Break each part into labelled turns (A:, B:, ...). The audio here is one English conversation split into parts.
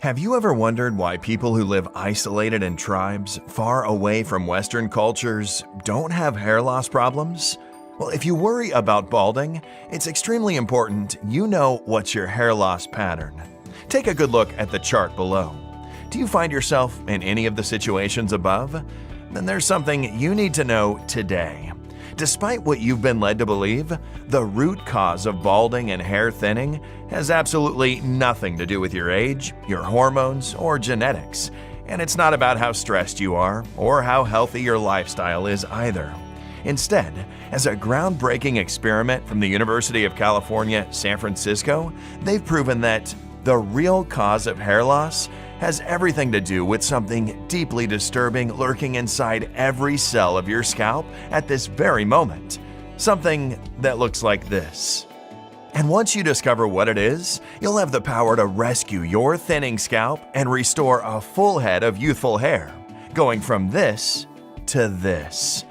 A: Have you ever wondered why people who live isolated in tribes, far away from Western cultures, don't have hair loss problems? Well, if you worry about balding, it's extremely important you know what's your hair loss pattern. Take a good look at the chart below. Do you find yourself in any of the situations above? Then there's something you need to know today. Despite what you've been led to believe, the root cause of balding and hair thinning has absolutely nothing to do with your age, your hormones, or genetics. And it's not about how stressed you are or how healthy your lifestyle is either. Instead, as a groundbreaking experiment from the University of California, San Francisco, they've proven that the real cause of hair loss has everything to do with something deeply disturbing lurking inside every cell of your scalp at this very moment. Something that looks like this. And once you discover what it is, you'll have the power to rescue your thinning scalp and restore a full head of youthful hair, going from this to this.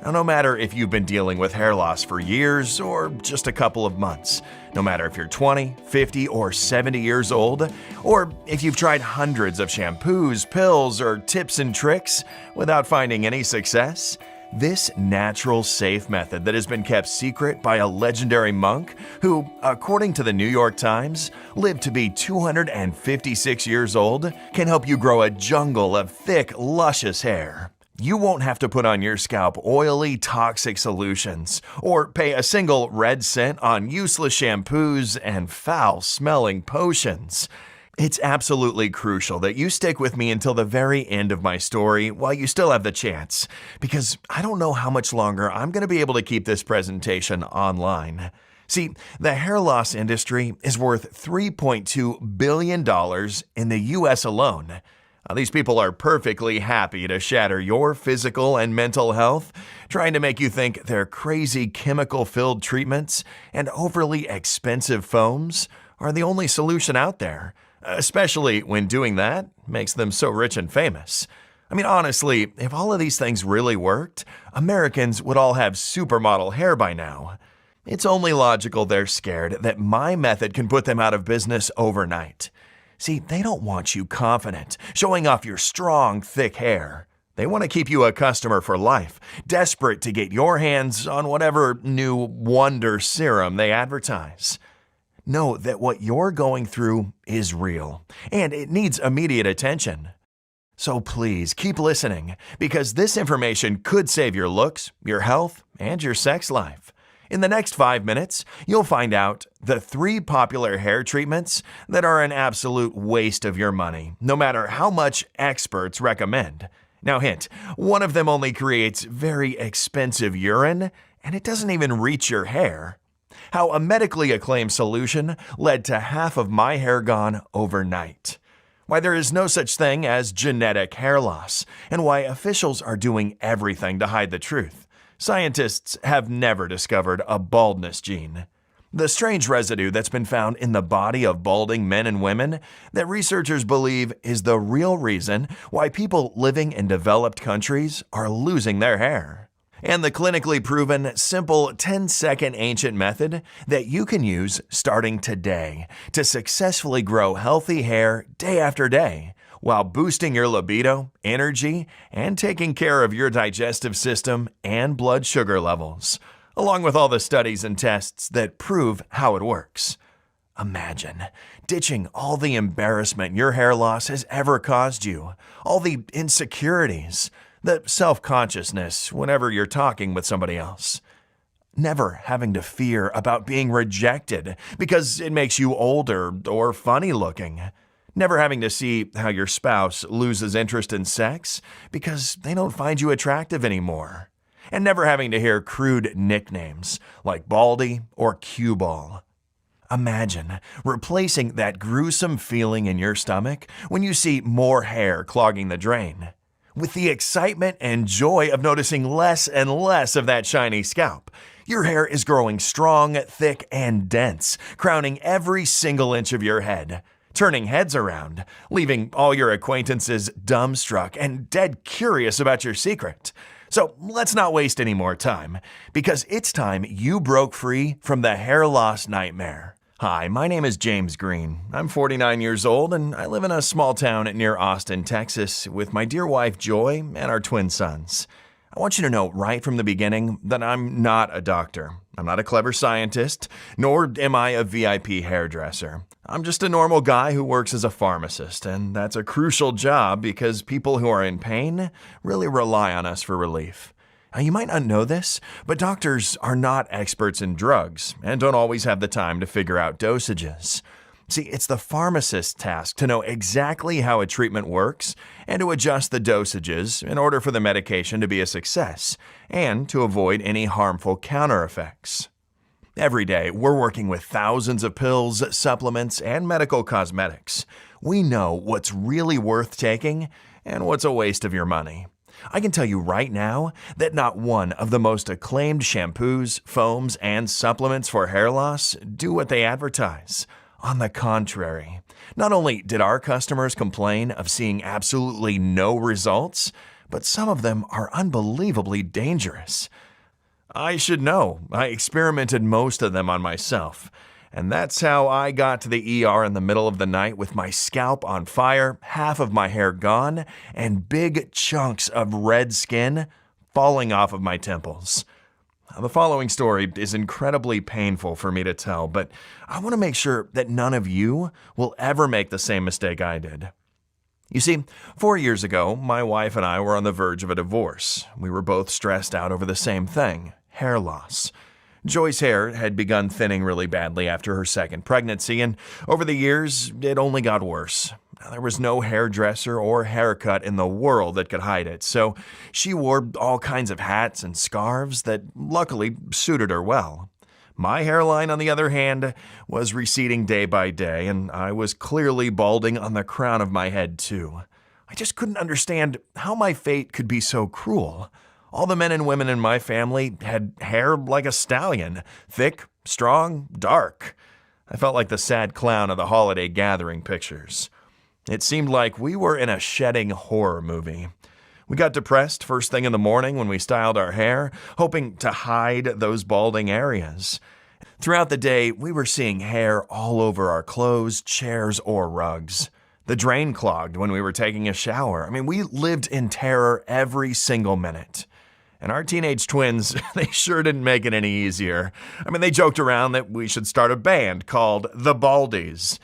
A: Now, no matter if you've been dealing with hair loss for years or just a couple of months, no matter if you're 20, 50, or 70 years old, or if you've tried hundreds of shampoos, pills, or tips and tricks without finding any success, this natural, safe method that has been kept secret by a legendary monk who, according to the New York Times, lived to be 256 years old, can help you grow a jungle of thick, luscious hair. You won't have to put on your scalp oily, toxic solutions, or pay a single red cent on useless shampoos and foul-smelling potions. It's absolutely crucial that you stick with me until the very end of my story while you still have the chance, because I don't know how much longer I'm going to be able to keep this presentation online. See, the hair loss industry is worth $3.2 billion in the US alone. These people are perfectly happy to shatter your physical and mental health, trying to make you think their crazy chemical-filled treatments and overly expensive foams are the only solution out there, especially when doing that makes them so rich and famous. I mean, honestly, if all of these things really worked, Americans would all have supermodel hair by now. It's only logical they're scared that my method can put them out of business overnight. See, they don't want you confident, showing off your strong, thick hair. They want to keep you a customer for life, desperate to get your hands on whatever new wonder serum they advertise. Know that what you're going through is real, and it needs immediate attention. So please keep listening, because this information could save your looks, your health, and your sex life. In the next 5 minutes, you'll find out the 3 popular hair treatments that are an absolute waste of your money, no matter how much experts recommend. Now hint, one of them only creates very expensive urine, and it doesn't even reach your hair. How a medically acclaimed solution led to half of my hair gone overnight. Why there is no such thing as genetic hair loss, and why officials are doing everything to hide the truth. Scientists have never discovered a baldness gene. The strange residue that's been found in the body of balding men and women that researchers believe is the real reason why people living in developed countries are losing their hair. And the clinically proven, simple 10-second ancient method that you can use starting today to successfully grow healthy hair day after day, while boosting your libido, energy, and taking care of your digestive system and blood sugar levels, along with all the studies and tests that prove how it works. Imagine ditching all the embarrassment your hair loss has ever caused you, all the insecurities, the self-consciousness whenever you're talking with somebody else. Never having to fear about being rejected because it makes you older or funny looking. Never having to see how your spouse loses interest in sex because they don't find you attractive anymore. And never having to hear crude nicknames like Baldy or Cue Ball. Imagine replacing that gruesome feeling in your stomach when you see more hair clogging the drain, with the excitement and joy of noticing less and less of that shiny scalp. Your hair is growing strong, thick, and dense, crowning every single inch of your head, turning heads around, leaving all your acquaintances dumbstruck and dead curious about your secret. So let's not waste any more time, because it's time you broke free from the hair loss nightmare. Hi, my name is James Green. I'm 49 years old and I live in a small town near Austin, Texas, with my dear wife Joy and our twin sons. I want you to know right from the beginning that I'm not a doctor. I'm not a clever scientist, nor am I a VIP hairdresser. I'm just a normal guy who works as a pharmacist, and that's a crucial job because people who are in pain really rely on us for relief. Now, you might not know this, but doctors are not experts in drugs and don't always have the time to figure out dosages. See, it's the pharmacist's task to know exactly how a treatment works and to adjust the dosages in order for the medication to be a success and to avoid any harmful counter effects. Every day, we're working with thousands of pills, supplements, and medical cosmetics. We know what's really worth taking and what's a waste of your money. I can tell you right now that not one of the most acclaimed shampoos, foams, and supplements for hair loss do what they advertise. On the contrary, not only did our customers complain of seeing absolutely no results, but some of them are unbelievably dangerous. I should know. I experimented most of them on myself. And that's how I got to the ER in the middle of the night with my scalp on fire, half of my hair gone, and big chunks of red skin falling off of my temples. Now, the following story is incredibly painful for me to tell, but I want to make sure that none of you will ever make the same mistake I did. You see, 4 years ago, my wife and I were on the verge of a divorce. We were both stressed out over the same thing, hair loss. Joy's hair had begun thinning really badly after her second pregnancy, and over the years, it only got worse. There was no hairdresser or haircut in the world that could hide it, so she wore all kinds of hats and scarves that luckily suited her well. My hairline, on the other hand, was receding day by day, and I was clearly balding on the crown of my head, too. I just couldn't understand how my fate could be so cruel. All the men and women in my family had hair like a stallion, thick, strong, dark. I felt like the sad clown of the holiday gathering pictures. It seemed like we were in a shedding horror movie. We got depressed first thing in the morning when we styled our hair, hoping to hide those balding areas. Throughout the day, we were seeing hair all over our clothes, chairs, or rugs. The drain clogged when we were taking a shower. We lived in terror every single minute. And our teenage twins, they sure didn't make it any easier. They joked around that we should start a band called the Baldies.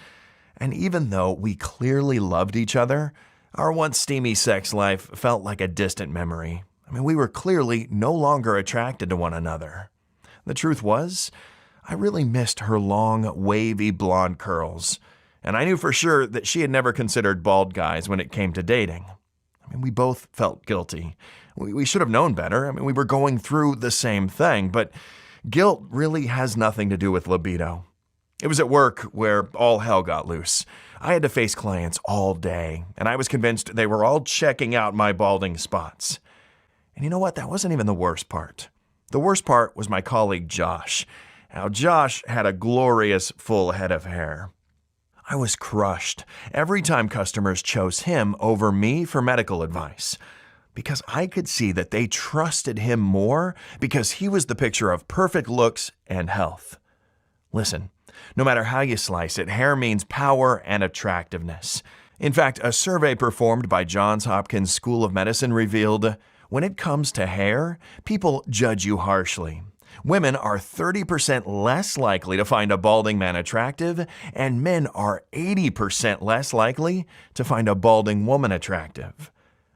A: And even though we clearly loved each other, our once steamy sex life felt like a distant memory. We were clearly no longer attracted to one another. The truth was, I really missed her long, wavy blonde curls. And I knew for sure that she had never considered bald guys when it came to dating. We both felt guilty. We should have known better. We were going through the same thing, but guilt really has nothing to do with libido. It was at work where all hell got loose. I had to face clients all day, and I was convinced they were all checking out my balding spots. And you know what? That wasn't even the worst part. The worst part was my colleague Josh. Now, Josh had a glorious full head of hair. I was crushed every time customers chose him over me for medical advice, because I could see that they trusted him more because he was the picture of perfect looks and health. Listen, no matter how you slice it, hair means power and attractiveness. In fact, a survey performed by Johns Hopkins School of Medicine revealed, when it comes to hair, people judge you harshly. Women are 30% less likely to find a balding man attractive, and men are 80% less likely to find a balding woman attractive.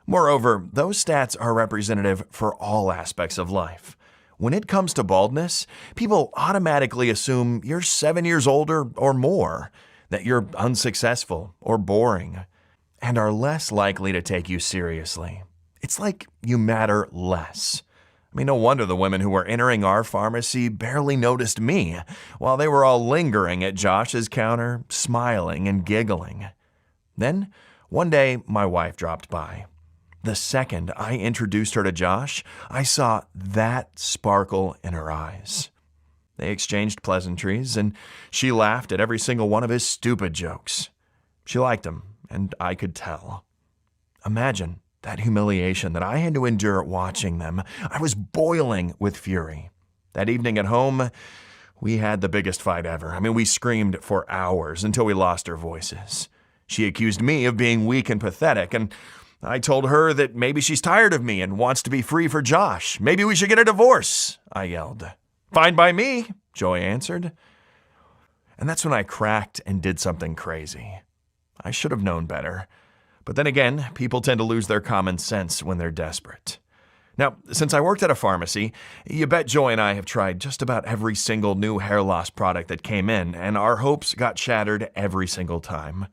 A: Moreover, those stats are representative for all aspects of life. When it comes to baldness, people automatically assume you're 7 years older or more, that you're unsuccessful or boring, and are less likely to take you seriously. It's like you matter less. No wonder the women who were entering our pharmacy barely noticed me, while they were all lingering at Josh's counter, smiling and giggling. Then, one day, my wife dropped by. The second I introduced her to Josh, I saw that sparkle in her eyes. They exchanged pleasantries, and she laughed at every single one of his stupid jokes. She liked him, and I could tell. Imagine that humiliation that I had to endure watching them. I was boiling with fury. That evening at home, We had the biggest fight ever. I mean, we screamed for hours until we lost our voices. She accused me of being weak and pathetic, and I told her that maybe she's tired of me and wants to be free for Josh. Maybe we should get a divorce, I yelled. Fine by me, Joy answered. And that's when I cracked and did something crazy. I should have known better. But then again, people tend to lose their common sense when they're desperate. Now, since I worked at a pharmacy, you bet Joy and I have tried just about every single new hair loss product that came in, and our hopes got shattered every single time.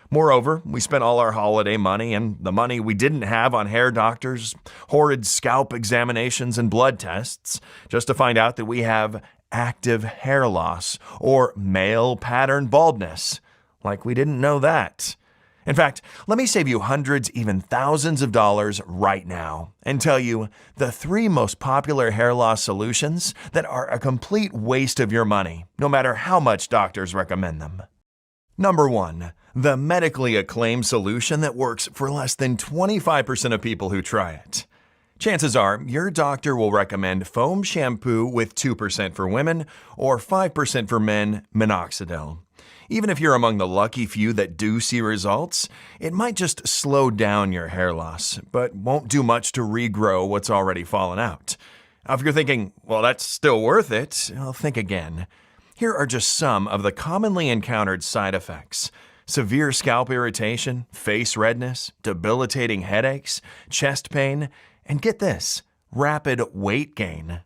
A: Moreover, we spent all our holiday money and the money we didn't have on hair doctors, horrid scalp examinations, and blood tests just to find out that we have active hair loss or male pattern baldness. Like we didn't know that. In fact, let me save you hundreds, even thousands of dollars right now and tell you the 3 most popular hair loss solutions that are a complete waste of your money, no matter how much doctors recommend them. Number 1, the medically acclaimed solution that works for less than 25% of people who try it. Chances are your doctor will recommend foam shampoo with 2% for women or 5% for men minoxidil. Even if you're among the lucky few that do see results, it might just slow down your hair loss, but won't do much to regrow what's already fallen out. Now, if you're thinking, well, that's still worth it, well, think again. Here are just some of the commonly encountered side effects: severe scalp irritation, face redness, debilitating headaches, chest pain, and get this, rapid weight gain.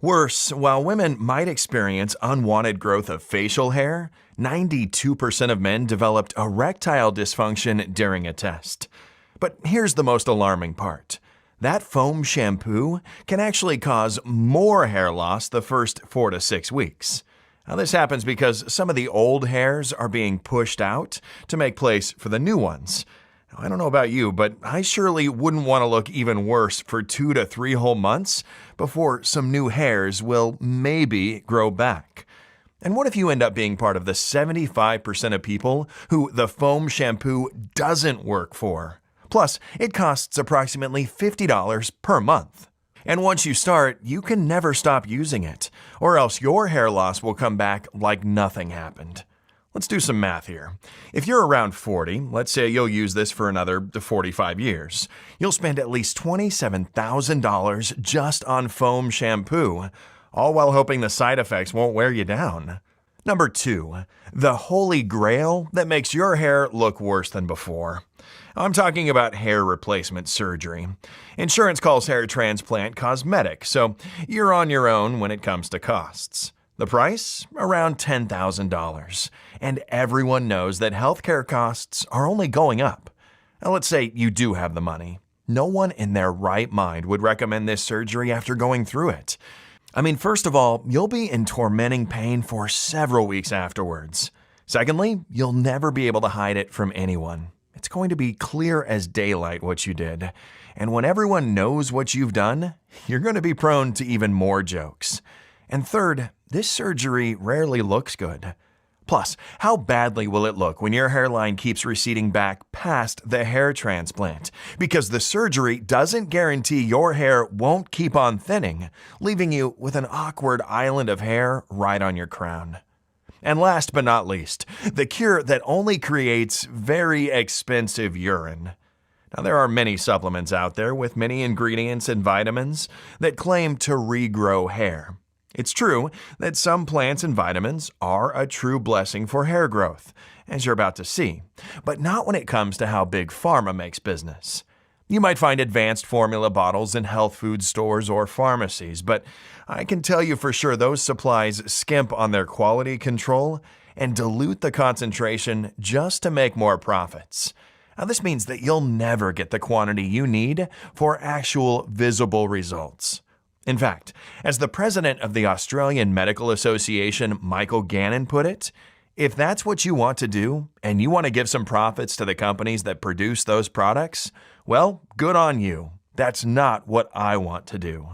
A: Worse, while women might experience unwanted growth of facial hair, 92% of men developed erectile dysfunction during a test. But here's the most alarming part. That foam shampoo can actually cause more hair loss the first 4 to 6 weeks. Now, this happens because some of the old hairs are being pushed out to make place for the new ones. Now, I don't know about you, but I surely wouldn't want to look even worse for 2 to 3 whole months before some new hairs will maybe grow back. And what if you end up being part of the 75% of people who the foam shampoo doesn't work for? Plus, it costs approximately $50 per month. And once you start, you can never stop using it, or else your hair loss will come back like nothing happened. Let's do some math here. If you're around 40, let's say you'll use this for another 45 years, you'll spend at least $27,000 just on foam shampoo, all while hoping the side effects won't wear you down. Number 2, the holy grail that makes your hair look worse than before. I'm talking about hair replacement surgery. Insurance calls hair transplant cosmetic, so you're on your own when it comes to costs. The price? Around $10,000. And everyone knows that healthcare costs are only going up. Now, let's say you do have the money. No one in their right mind would recommend this surgery after going through it. I mean, first of all, you'll be in tormenting pain for several weeks afterwards. Secondly, you'll never be able to hide it from anyone. It's going to be clear as daylight what you did. And when everyone knows what you've done, you're going to be prone to even more jokes. And third, this surgery rarely looks good. Plus, how badly will it look when your hairline keeps receding back past the hair transplant? Because the surgery doesn't guarantee your hair won't keep on thinning, leaving you with an awkward island of hair right on your crown. And last but not least, the cure that only creates very expensive urine. Now, there are many supplements out there with many ingredients and vitamins that claim to regrow hair. It's true that some plants and vitamins are a true blessing for hair growth, as you're about to see, but not when it comes to how big pharma makes business. You might find advanced formula bottles in health food stores or pharmacies, but I can tell you for sure those supplies skimp on their quality control and dilute the concentration just to make more profits. Now, this means that you'll never get the quantity you need for actual visible results. In fact, as the president of the Australian Medical Association, Michael Gannon, put it, if that's what you want to do, and you want to give some profits to the companies that produce those products, well, good on you. That's not what I want to do.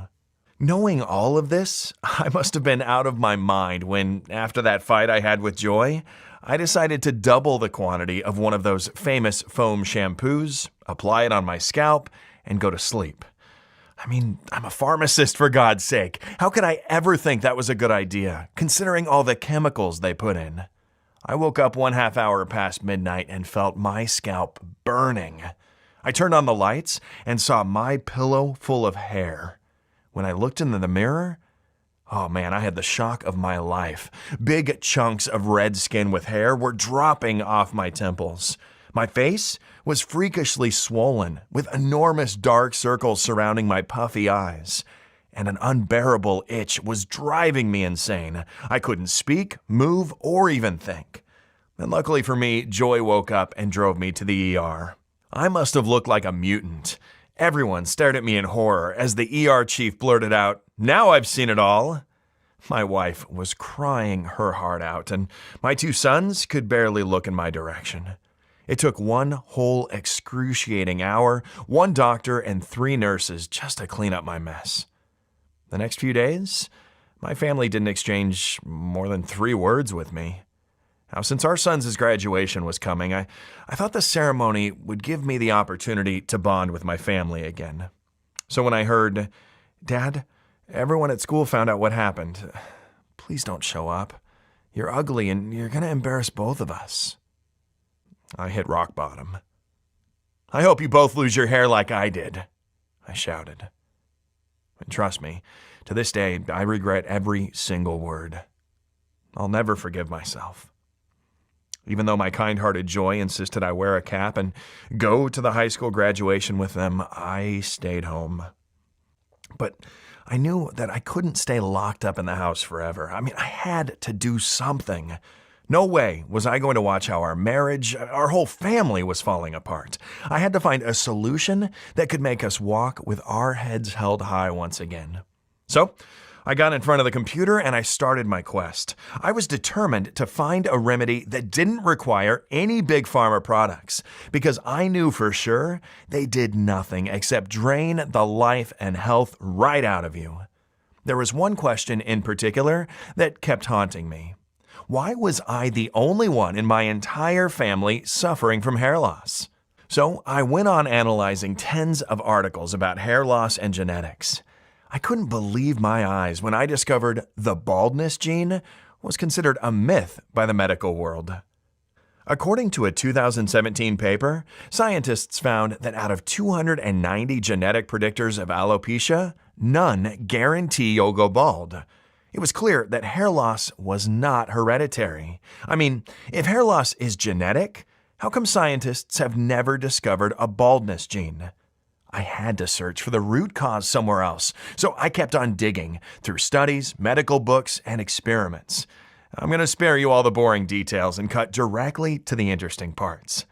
A: Knowing all of this, I must have been out of my mind when, after that fight I had with Joy, I decided to double the quantity of one of those famous foam shampoos, apply it on my scalp, and go to sleep. I mean, I'm a pharmacist, for God's sake. How could I ever think that was a good idea, considering all the chemicals they put in? I woke up 1/2 hour past midnight and felt my scalp burning. I turned on the lights and saw my pillow full of hair. When I looked into the mirror, oh man, I had the shock of my life. Big chunks of red skin with hair were dropping off my temples. My face was freakishly swollen, with enormous dark circles surrounding my puffy eyes. And an unbearable itch was driving me insane. I couldn't speak, move, or even think. And luckily for me, Joy woke up and drove me to the ER. I must have looked like a mutant. Everyone stared at me in horror as the ER chief blurted out, "Now I've seen it all." My wife was crying her heart out, and my 2 sons could barely look in my direction. It took one whole excruciating hour, 1 doctor, and 3 nurses just to clean up my mess. The next few days, my family didn't exchange more than 3 words with me. Now, since our son's graduation was coming, I thought the ceremony would give me the opportunity to bond with my family again. So when I heard, "Dad, everyone at school found out what happened. Please don't show up. You're ugly and you're going to embarrass both of us," I hit rock bottom. "I hope you both lose your hair like I did," I shouted. And trust me, to this day, I regret every single word. I'll never forgive myself. Even though my kind-hearted Joy insisted I wear a cap and go to the high school graduation with them, I stayed home. But I knew that I couldn't stay locked up in the house forever. I mean, I had to do something. No way was I going to watch how our marriage, our whole family was falling apart. I had to find a solution that could make us walk with our heads held high once again. So I got in front of the computer and I started my quest. I was determined to find a remedy that didn't require any big pharma products, because I knew for sure they did nothing except drain the life and health right out of you. There was one question in particular that kept haunting me. Why was I the only one in my entire family suffering from hair loss? So I went on analyzing tens of articles about hair loss and genetics. I couldn't believe my eyes when I discovered the baldness gene was considered a myth by the medical world. According to a 2017 paper, scientists found that out of 290 genetic predictors of alopecia, none guarantee you'll go bald. It was clear that hair loss was not hereditary. I mean, if hair loss is genetic, how come scientists have never discovered a baldness gene? I had to search for the root cause somewhere else, so I kept on digging through studies, medical books, and experiments. I'm going to spare you all the boring details and cut directly to the interesting parts.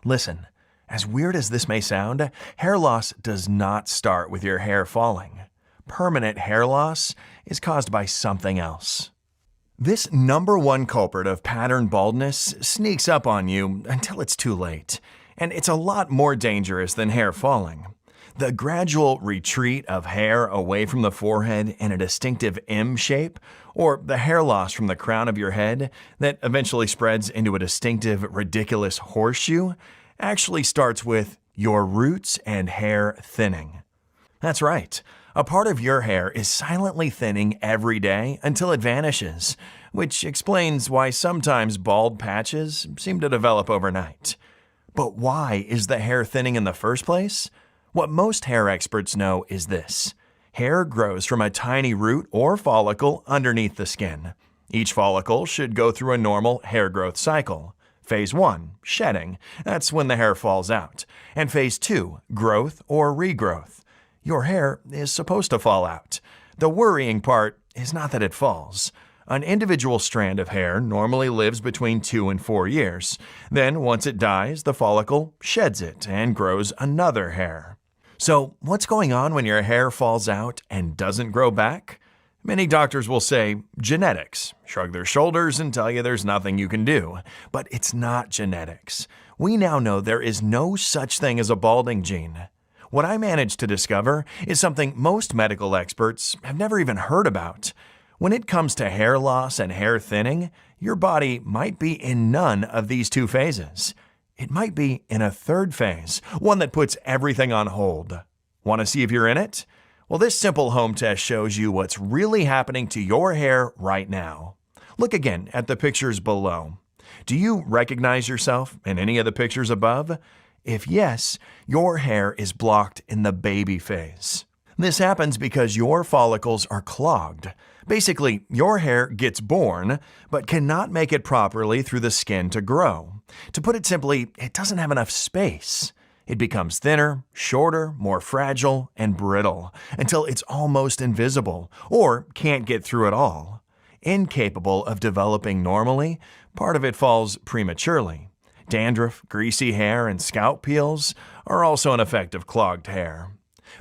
A: Listen, as weird as this may sound, hair loss does not start with your hair falling. Permanent hair loss is caused by something else. This #1 culprit of pattern baldness sneaks up on you until it's too late, and it's a lot more dangerous than hair falling. The gradual retreat of hair away from the forehead in a distinctive M shape, or the hair loss from the crown of your head that eventually spreads into a distinctive, ridiculous horseshoe, actually starts with your roots and hair thinning. That's right. A part of your hair is silently thinning every day until it vanishes, which explains why sometimes bald patches seem to develop overnight. But why is the hair thinning in the first place? What most hair experts know is this. Hair grows from a tiny root or follicle underneath the skin. Each follicle should go through a normal hair growth cycle. Phase 1, shedding. That's when the hair falls out. And Phase 2, growth or regrowth. Your hair is supposed to fall out. The worrying part is not that it falls. An individual strand of hair normally lives between 2 and 4 years. Then, once it dies, the follicle sheds it and grows another hair. So, what's going on when your hair falls out and doesn't grow back? Many doctors will say, genetics, shrug their shoulders and tell you there's nothing you can do. But it's not genetics. We now know there is no such thing as a balding gene. What I managed to discover is something most medical experts have never even heard about. When it comes to hair loss and hair thinning, your body might be in none of these 2 phases. It might be in a 3rd phase, one that puts everything on hold. Want to see if you're in it? Well, this simple home test shows you what's really happening to your hair right now. Look again at the pictures below. Do you recognize yourself in any of the pictures above? If yes, your hair is blocked in the baby phase. This happens because your follicles are clogged. Basically, your hair gets born, but cannot make it properly through the skin to grow. To put it simply, it doesn't have enough space. It becomes thinner, shorter, more fragile, and brittle, until it's almost invisible, or can't get through at all. Incapable of developing normally, part of it falls prematurely. Dandruff, greasy hair, and scalp peels are also an effect of clogged hair.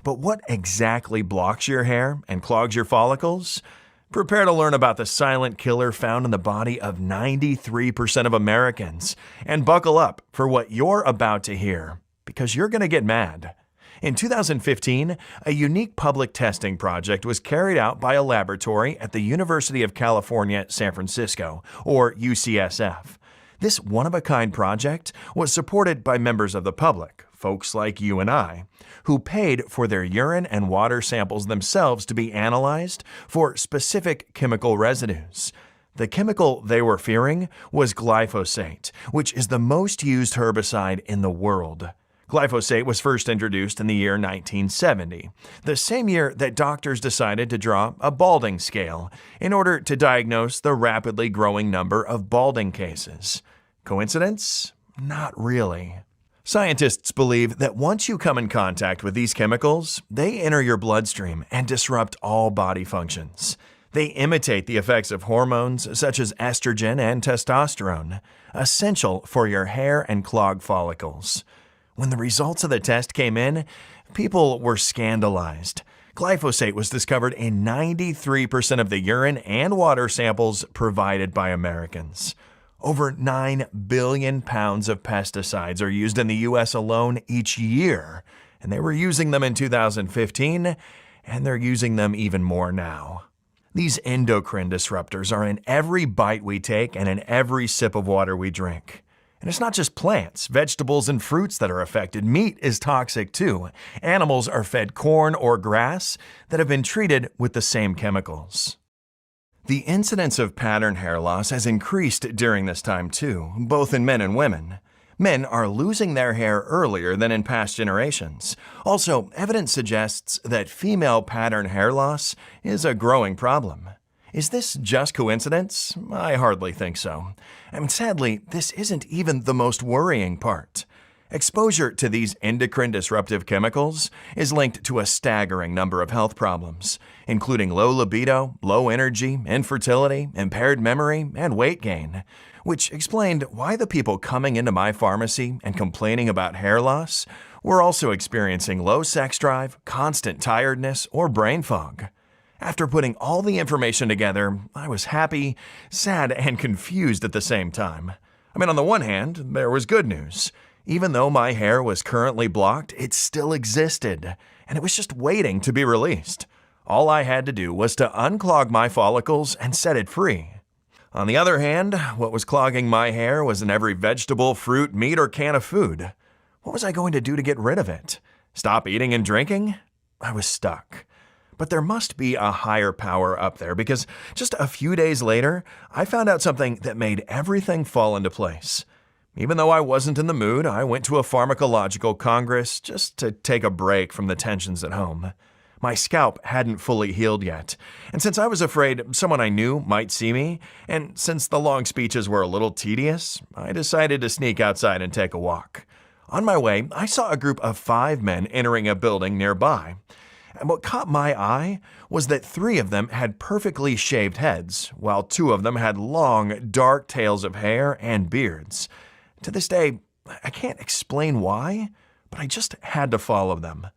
A: But what exactly blocks your hair and clogs your follicles? Prepare to learn about the silent killer found in the body of 93% of Americans, and buckle up for what you're about to hear, because you're going to get mad. In 2015, a unique public testing project was carried out by a laboratory at the University of California, San Francisco, or UCSF. This one-of-a-kind project was supported by members of the public, folks like you and I, who paid for their urine and water samples themselves to be analyzed for specific chemical residues. The chemical they were fearing was glyphosate, which is the most used herbicide in the world. Glyphosate was first introduced in the year 1970, the same year that doctors decided to draw a balding scale in order to diagnose the rapidly growing number of balding cases. Coincidence? Not really. Scientists believe that once you come in contact with these chemicals, they enter your bloodstream and disrupt all body functions. They imitate the effects of hormones such as estrogen and testosterone, essential for your hair and clogged follicles. When the results of the test came in, people were scandalized. Glyphosate was discovered in 93% of the urine and water samples provided by Americans. Over 9 billion pounds of pesticides are used in the U.S. alone each year, and they were using them in 2015, and they're using them even more now. These endocrine disruptors are in every bite we take and in every sip of water we drink. And it's not just plants, vegetables, and fruits that are affected. Meat is toxic too. Animals are fed corn or grass that have been treated with the same chemicals. The incidence of pattern hair loss has increased during this time too, both in men and women. Men are losing their hair earlier than in past generations. Also, evidence suggests that female pattern hair loss is a growing problem. Is this just coincidence? I hardly think so. And sadly, this isn't even the most worrying part. Exposure to these endocrine disruptive chemicals is linked to a staggering number of health problems, including low libido, low energy, infertility, impaired memory, and weight gain, which explained why the people coming into my pharmacy and complaining about hair loss were also experiencing low sex drive, constant tiredness, or brain fog. After putting all the information together, I was happy, sad, and confused at the same time. I mean, on the one hand, there was good news. Even though my hair was currently blocked, it still existed, and it was just waiting to be released. All I had to do was to unclog my follicles and set it free. On the other hand, what was clogging my hair was in every vegetable, fruit, meat, or can of food. What was I going to do to get rid of it? Stop eating and drinking? I was stuck. But there must be a higher power up there, because just a few days later, I found out something that made everything fall into place. Even though I wasn't in the mood, I went to a pharmacological congress just to take a break from the tensions at home. My scalp hadn't fully healed yet, and since I was afraid someone I knew might see me, and since the long speeches were a little tedious, I decided to sneak outside and take a walk. On my way, I saw a group of 5 men entering a building nearby. And what caught my eye was that 3 of them had perfectly shaved heads, while 2 of them had long, dark tails of hair and beards. To this day, I can't explain why, but I just had to follow them.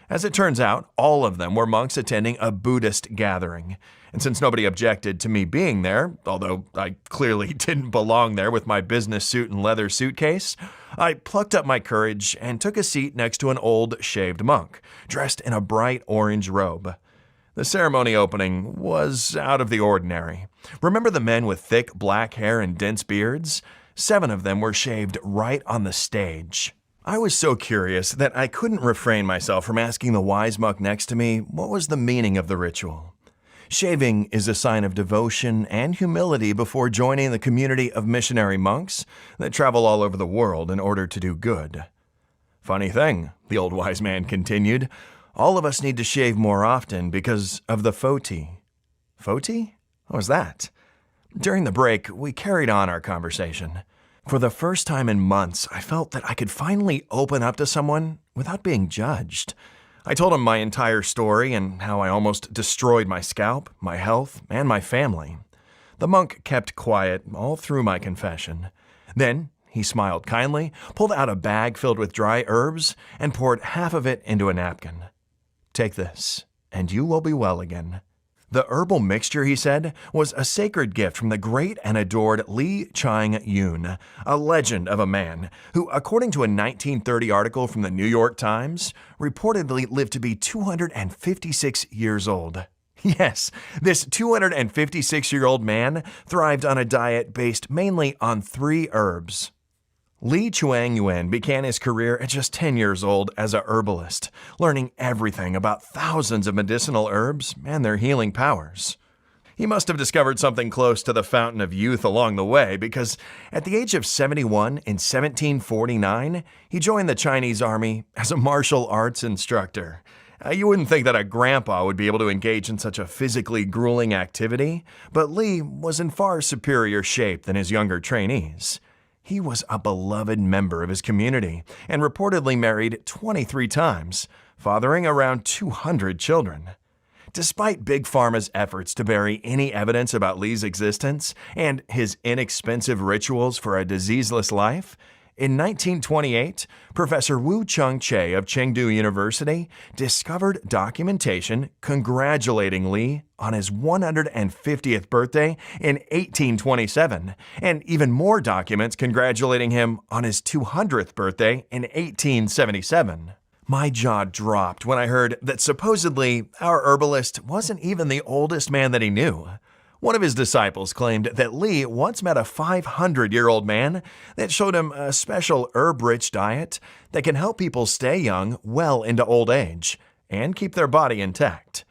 A: As it turns out, all of them were monks attending a Buddhist gathering. And since nobody objected to me being there, although I clearly didn't belong there with my business suit and leather suitcase, I plucked up my courage and took a seat next to an old shaved monk, dressed in a bright orange robe. The ceremony opening was out of the ordinary. Remember the men with thick black hair and dense beards? 7 of them were shaved right on the stage. I was so curious that I couldn't refrain myself from asking the wise monk next to me what was the meaning of the ritual. Shaving is a sign of devotion and humility before joining the community of missionary monks that travel all over the world in order to do good. Funny thing, the old wise man continued, all of us need to shave more often because of the foti. Foti? What was that? During the break, we carried on our conversation. For the first time in months, I felt that I could finally open up to someone without being judged. I told him my entire story and how I almost destroyed my scalp, my health, and my family. The monk kept quiet all through my confession. Then he smiled kindly, pulled out a bag filled with dry herbs, and poured half of it into a napkin. "Take this, and you will be well again." The herbal mixture, he said, was a sacred gift from the great and adored Lee Chang-yun, a legend of a man who, according to a 1930 article from the New York Times, reportedly lived to be 256 years old. Yes, this 256-year-old man thrived on a diet based mainly on 3 herbs. Lee Chang-yun began his career at just 10 years old as a herbalist, learning everything about thousands of medicinal herbs and their healing powers. He must have discovered something close to the fountain of youth along the way because at the age of 71 in 1749, he joined the Chinese army as a martial arts instructor. You wouldn't think that a grandpa would be able to engage in such a physically grueling activity, but Lee was in far superior shape than his younger trainees. He was a beloved member of his community and reportedly married 23 times, fathering around 200 children. Despite Big Pharma's efforts to bury any evidence about Lee's existence and his inexpensive rituals for a diseaseless life, in 1928, Professor Wu Chung-che of Chengdu University discovered documentation congratulating Lee on his 150th birthday in 1827, and even more documents congratulating him on his 200th birthday in 1877. My jaw dropped when I heard that supposedly our herbalist wasn't even the oldest man that he knew. One of his disciples claimed that Lee once met a 500-year-old man that showed him a special herb-rich diet that can help people stay young well into old age and keep their body intact.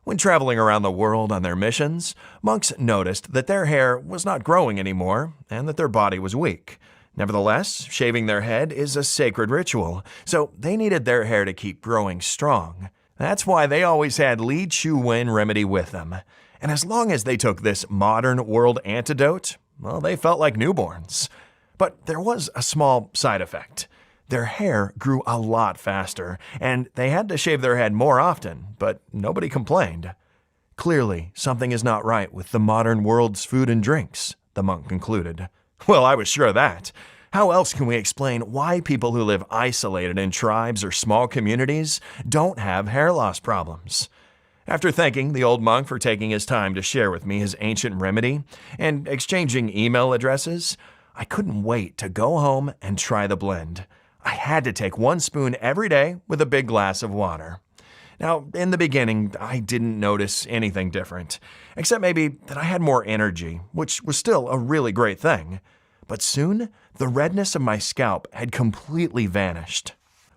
A: When traveling around the world on their missions, monks noticed that their hair was not growing anymore and that their body was weak. Nevertheless, shaving their head is a sacred ritual, so they needed their hair to keep growing strong. That's why they always had Li Chu Wen remedy with them. And as long as they took this modern world antidote, well, they felt like newborns. But there was a small side effect. Their hair grew a lot faster, and they had to shave their head more often, but nobody complained. Clearly, something is not right with the modern world's food and drinks, the monk concluded. Well, I was sure of that. How else can we explain why people who live isolated in tribes or small communities don't have hair loss problems? After thanking the old monk for taking his time to share with me his ancient remedy and exchanging email addresses, I couldn't wait to go home and try the blend. I had to take 1 spoon every day with a big glass of water. Now, in the beginning, I didn't notice anything different, except maybe that I had more energy, which was still a really great thing. But soon, the redness of my scalp had completely vanished.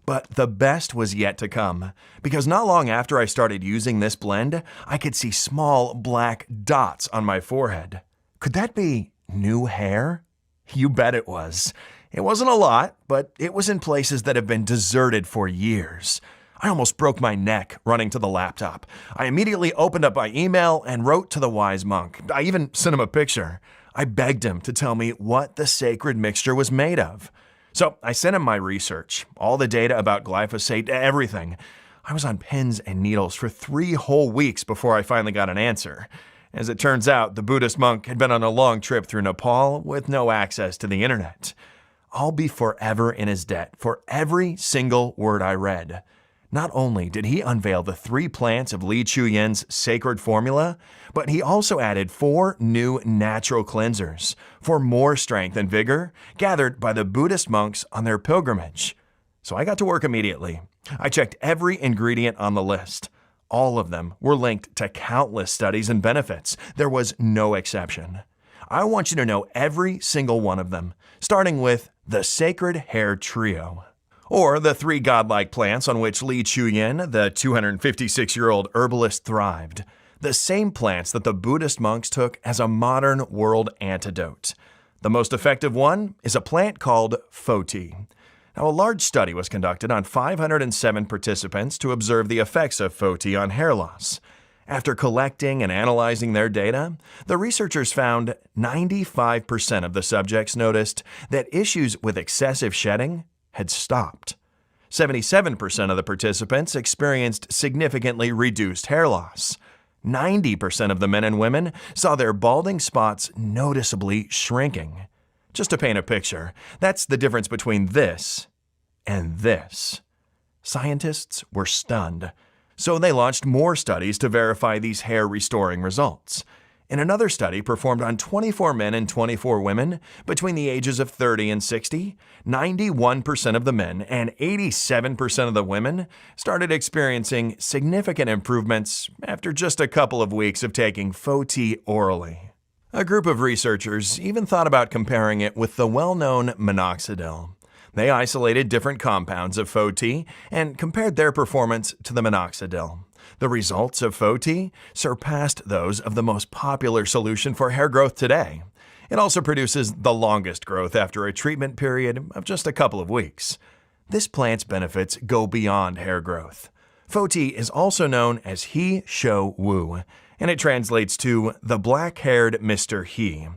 A: But the best was yet to come, because not long after I started using this blend, I could see small black dots on my forehead. Could that be new hair? You bet it was. It wasn't a lot, but it was in places that have been deserted for years. I almost broke my neck running to the laptop. I immediately opened up my email and wrote to the wise monk. I even sent him a picture. I begged him to tell me what the sacred mixture was made of. So I sent him my research, all the data about glyphosate, everything. I was on pins and needles for 3 whole weeks before I finally got an answer. As it turns out, the Buddhist monk had been on a long trip through Nepal with no access to the internet. I'll be forever in his debt for every single word I read. Not only did he unveil the 3 plants of Li Chu Yen's sacred formula, but he also added 4 new natural cleansers for more strength and vigor gathered by the Buddhist monks on their pilgrimage. So I got to work immediately. I checked every ingredient on the list. All of them were linked to countless studies and benefits. There was no exception. I want you to know every single one of them, starting with the Sacred Hair Trio. Or the three godlike plants on which Li Chuyin, the 256-year-old herbalist, thrived. The same plants that the Buddhist monks took as a modern world antidote. The most effective one is a plant called HairForTin. Now, a large study was conducted on 507 participants to observe the effects of HairForTin on hair loss. After collecting and analyzing their data, the researchers found 95% of the subjects noticed that issues with excessive shedding had stopped. 77% of the participants experienced significantly reduced hair loss. 90% of the men and women saw their balding spots noticeably shrinking. Just to paint a picture, that's the difference between this and this. Scientists were stunned, so they launched more studies to verify these hair-restoring results. In another study performed on 24 men and 24 women between the ages of 30 and 60, 91% of the men and 87% of the women started experiencing significant improvements after just a couple of weeks of taking HairForTin orally. A group of researchers even thought about comparing it with the well-known minoxidil. They isolated different compounds of HairForTin and compared their performance to the minoxidil. The results of HairForTin surpassed those of the most popular solution for hair growth today. It also produces the longest growth after a treatment period of just a couple of weeks. This plant's benefits go beyond hair growth. HairForTin is also known as He Shou Wu, and it translates to the black-haired Mr. He.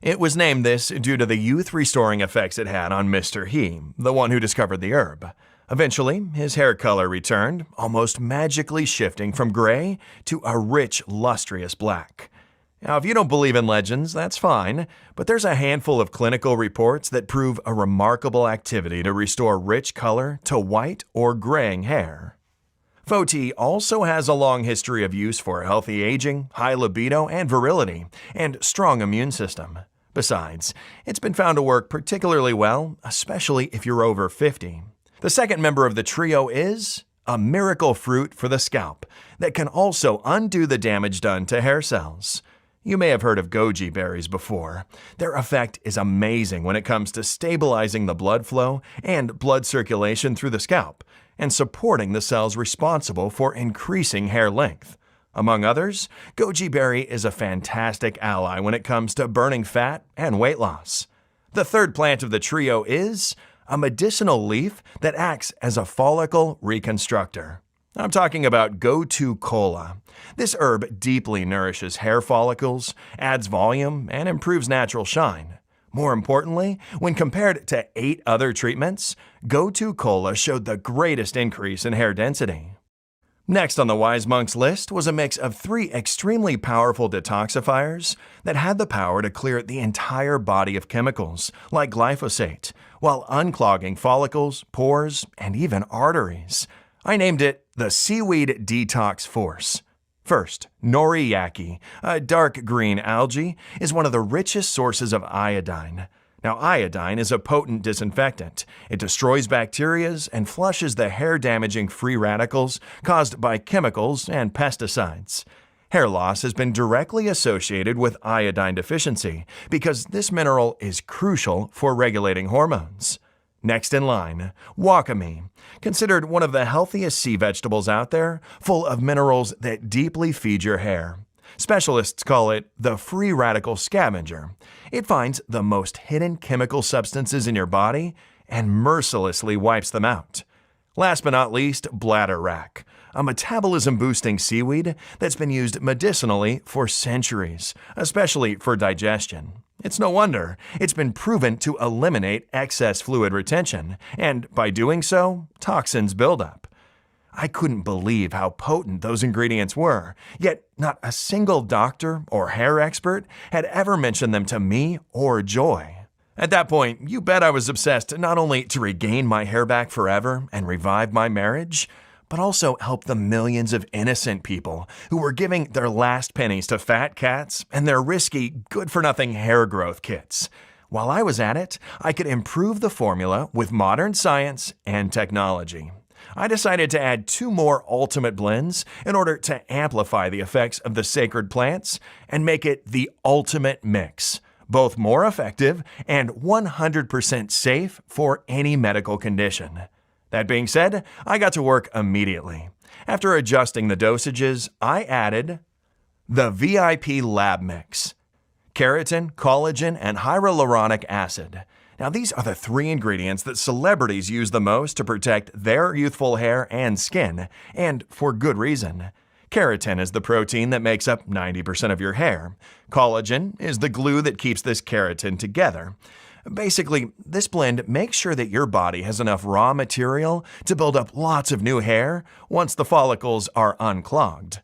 A: It was named this due to the youth-restoring effects it had on Mr. He, the one who discovered the herb. Eventually, his hair color returned, almost magically shifting from gray to a rich, lustrous black. Now, if you don't believe in legends, that's fine, but there's a handful of clinical reports that prove a remarkable activity to restore rich color to white or graying hair. HairForTin also has a long history of use for healthy aging, high libido and virility, and strong immune system. Besides, it's been found to work particularly well, especially if you're over 50. The second member of the trio is a miracle fruit for the scalp that can also undo the damage done to hair cells. You may have heard of goji berries before. Their effect is amazing when it comes to stabilizing the blood flow and blood circulation through the scalp and supporting the cells responsible for increasing hair length. Among others, goji berry is a fantastic ally when it comes to burning fat and weight loss. The third plant of the trio is a medicinal leaf that acts as a follicle reconstructor. I'm talking about Gotu kola. This herb deeply nourishes hair follicles, adds volume, and improves natural shine. More importantly, when compared to 8 other treatments, Gotu kola showed the greatest increase in hair density. Next on the Wise Monks list was a mix of 3 extremely powerful detoxifiers that had the power to clear the entire body of chemicals, like glyphosate, while unclogging follicles, pores, and even arteries. I named it the Seaweed Detox Force. First, noriyaki, a dark green algae, is one of the richest sources of iodine. Now, iodine is a potent disinfectant. It destroys bacteria and flushes the hair-damaging free radicals caused by chemicals and pesticides. Hair loss has been directly associated with iodine deficiency because this mineral is crucial for regulating hormones. Next in line, wakame, considered one of the healthiest sea vegetables out there, full of minerals that deeply feed your hair. Specialists call it the free radical scavenger. It finds the most hidden chemical substances in your body and mercilessly wipes them out. Last but not least, bladderwrack, a metabolism-boosting seaweed that's been used medicinally for centuries, especially for digestion. It's no wonder it's been proven to eliminate excess fluid retention, and by doing so, toxins buildup. I couldn't believe how potent those ingredients were, yet not a single doctor or hair expert had ever mentioned them to me or Joy. At that point, you bet I was obsessed not only to regain my hair back forever and revive my marriage, but also help the millions of innocent people who were giving their last pennies to fat cats and their risky, good-for-nothing hair growth kits. While I was at it, I could improve the formula with modern science and technology. I decided to add 2 more ultimate blends in order to amplify the effects of the sacred plants and make it the ultimate mix, both more effective and 100% safe for any medical condition. That being said, I got to work immediately. After adjusting the dosages, I added the VIP Lab Mix: keratin, collagen, and hyaluronic acid. Now, these are the 3 ingredients that celebrities use the most to protect their youthful hair and skin, and for good reason. Keratin is the protein that makes up 90% of your hair. Collagen is the glue that keeps this keratin together. Basically, this blend makes sure that your body has enough raw material to build up lots of new hair once the follicles are unclogged.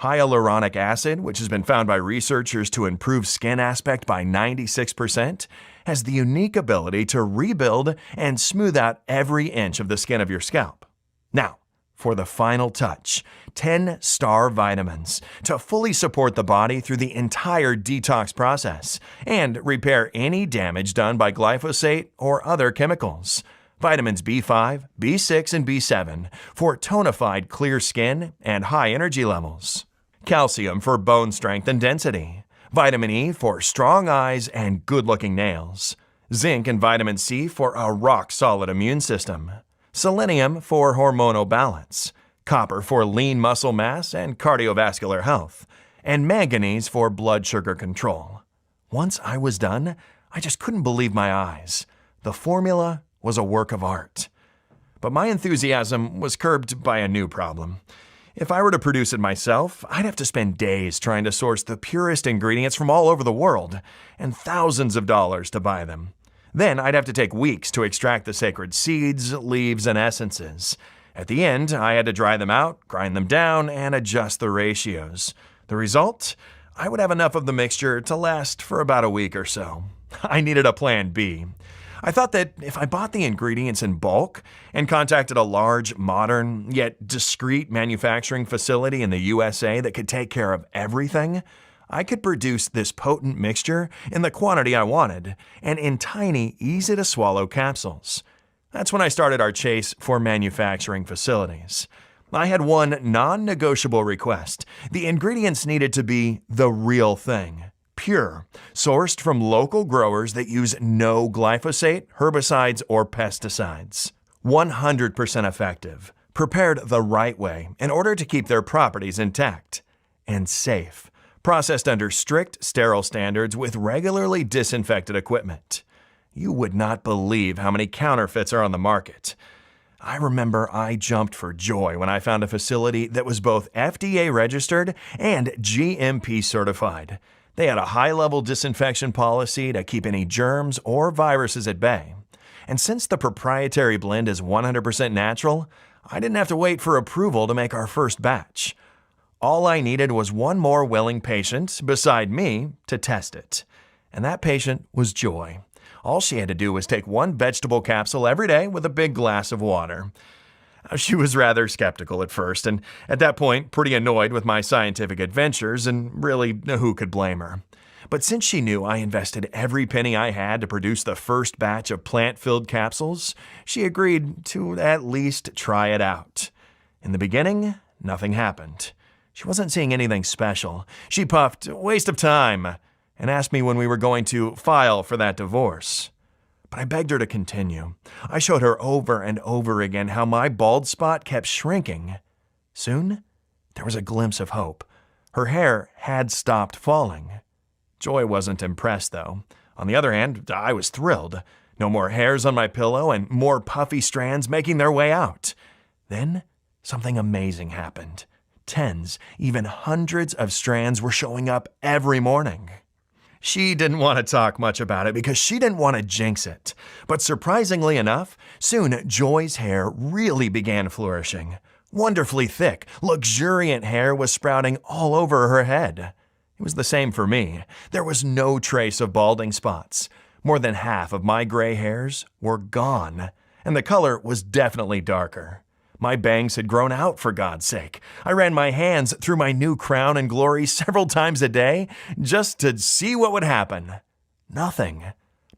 A: Hyaluronic acid, which has been found by researchers to improve skin aspect by 96%, has the unique ability to rebuild and smooth out every inch of the skin of your scalp. Now, for the final touch, 10 star vitamins to fully support the body through the entire detox process and repair any damage done by glyphosate or other chemicals. Vitamins B5, B6, and B7 for tonified clear skin and high energy levels. Calcium for bone strength and density. Vitamin E for strong eyes and good-looking nails. Zinc and vitamin C for a rock-solid immune system. Selenium for hormonal balance. Copper for lean muscle mass and cardiovascular health. And manganese for blood sugar control. Once I was done, I just couldn't believe my eyes. The formula was a work of art. But my enthusiasm was curbed by a new problem. If I were to produce it myself, I'd have to spend days trying to source the purest ingredients from all over the world, and thousands of dollars to buy them. Then I'd have to take weeks to extract the sacred seeds, leaves, and essences. At the end, I had to dry them out, grind them down, and adjust the ratios. The result? I would have enough of the mixture to last for about a week or so. I needed a plan B. I thought that if I bought the ingredients in bulk and contacted a large, modern, yet discreet manufacturing facility in the USA that could take care of everything, I could produce this potent mixture in the quantity I wanted and in tiny, easy-to-swallow capsules. That's when I started our chase for manufacturing facilities. I had one non-negotiable request. The ingredients needed to be the real thing. Pure, sourced from local growers that use no glyphosate, herbicides, or pesticides. 100% effective, prepared the right way in order to keep their properties intact. And safe, processed under strict sterile standards with regularly disinfected equipment. You would not believe how many counterfeits are on the market. I remember I jumped for joy when I found a facility that was both FDA registered and GMP certified. They had a high-level disinfection policy to keep any germs or viruses at bay. And since the proprietary blend is 100% natural, I didn't have to wait for approval to make our first batch. All I needed was one more willing patient beside me to test it. And that patient was Joy. All she had to do was take one vegetable capsule every day with a big glass of water. She was rather skeptical at first, and at that point, pretty annoyed with my scientific adventures, and really, who could blame her? But since she knew I invested every penny I had to produce the first batch of plant-filled capsules, she agreed to at least try it out. In the beginning, nothing happened. She wasn't seeing anything special. She puffed, "Waste of time," and asked me when we were going to file for that divorce. But I begged her to continue. I showed her over and over again how my bald spot kept shrinking. Soon, there was a glimpse of hope. Her hair had stopped falling. Joy wasn't impressed, though. On the other hand, I was thrilled. No more hairs on my pillow and more puffy strands making their way out. Then, something amazing happened. Tens, even hundreds of strands were showing up every morning. She didn't want to talk much about it because she didn't want to jinx it. But surprisingly enough, soon Joy's hair really began flourishing. Wonderfully thick, luxuriant hair was sprouting all over her head. It was the same for me. There was no trace of balding spots. More than half of my gray hairs were gone, and the color was definitely darker. My bangs had grown out, for God's sake. I ran my hands through my new crown and glory several times a day just to see what would happen. Nothing.